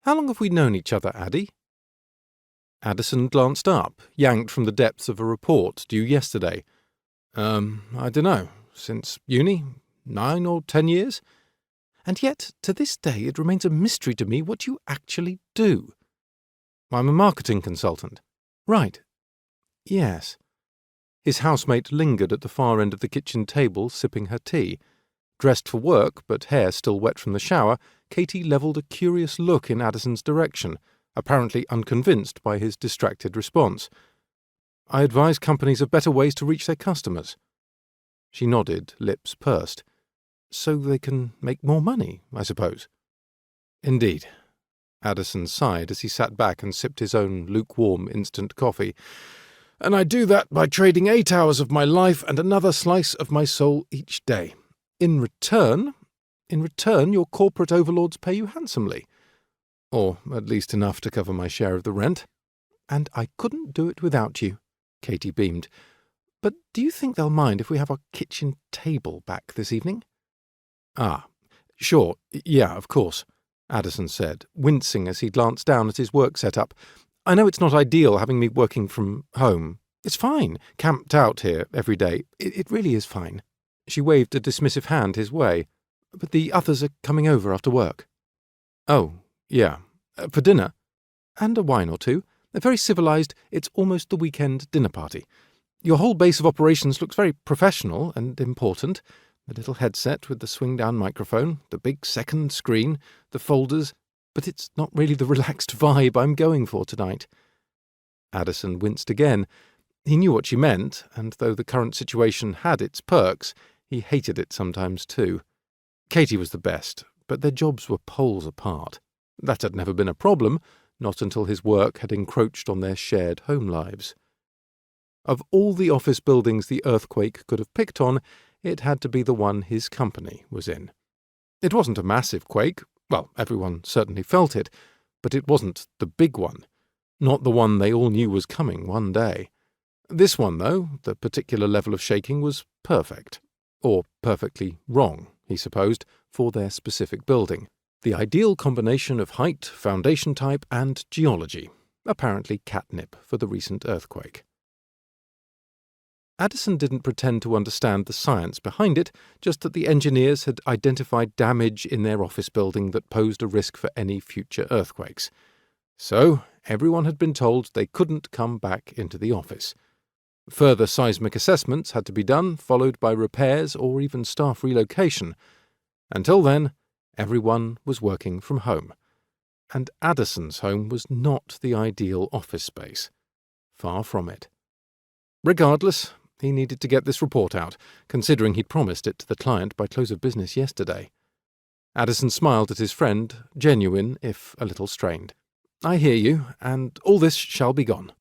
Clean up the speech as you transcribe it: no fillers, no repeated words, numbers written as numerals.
How long have we known each other, Addie?" Addison glanced up, yanked from the depths of a report due yesterday. I dunno. Since uni? 9 or 10 years? And yet, to this day, it remains a mystery to me what you actually do." "I'm a marketing consultant." "Right. Yes." His housemate lingered at the far end of the kitchen table, sipping her tea. Dressed for work, but hair still wet from the shower, Katie levelled a curious look in Addison's direction, apparently unconvinced by his distracted response. "I advise companies of better ways to reach their customers." She nodded, lips pursed. "So they can make more money, I suppose." "Indeed." Addison sighed as he sat back and sipped his own lukewarm instant coffee. "And I do that by trading 8 hours of my life and another slice of my soul each day. In return, your corporate overlords pay you handsomely. Or at least enough to cover my share of the rent. And I couldn't do it without you," Katie beamed. "But do you think they'll mind if we have our kitchen table back this evening?" "Ah, sure, yeah, of course," Addison said, wincing as he glanced down at his work setup. "I know it's not ideal having me working from home. It's fine, camped out here every day. It really is fine." She waved a dismissive hand his way. "But the others are coming over after work." "Oh, yeah. For dinner?" "And a wine or two. Very civilized. It's almost the weekend dinner party. Your whole base of operations looks very professional and important. The little headset with the swing-down microphone, the big second screen, the folders, but it's not really the relaxed vibe I'm going for tonight." Addison winced again. He knew what she meant, and though the current situation had its perks, he hated it sometimes too. Katie was the best, but their jobs were poles apart. That had never been a problem, not until his work had encroached on their shared home lives. Of all the office buildings the earthquake could have picked on, it had to be the one his company was in. It wasn't a massive quake. Well, everyone certainly felt it, but it wasn't the big one. Not the one they all knew was coming one day. This one, though, the particular level of shaking was perfect. Or perfectly wrong, he supposed, for their specific building. The ideal combination of height, foundation type, and geology. Apparently catnip for the recent earthquake. Addison didn't pretend to understand the science behind it, just that the engineers had identified damage in their office building that posed a risk for any future earthquakes. So, everyone had been told they couldn't come back into the office. Further seismic assessments had to be done, followed by repairs or even staff relocation. Until then, everyone was working from home. And Addison's home was not the ideal office space. Far from it. Regardless, he needed to get this report out, considering he'd promised it to the client by close of business yesterday. Addison smiled at his friend, genuine if a little strained. "I hear you, and all this shall be gone."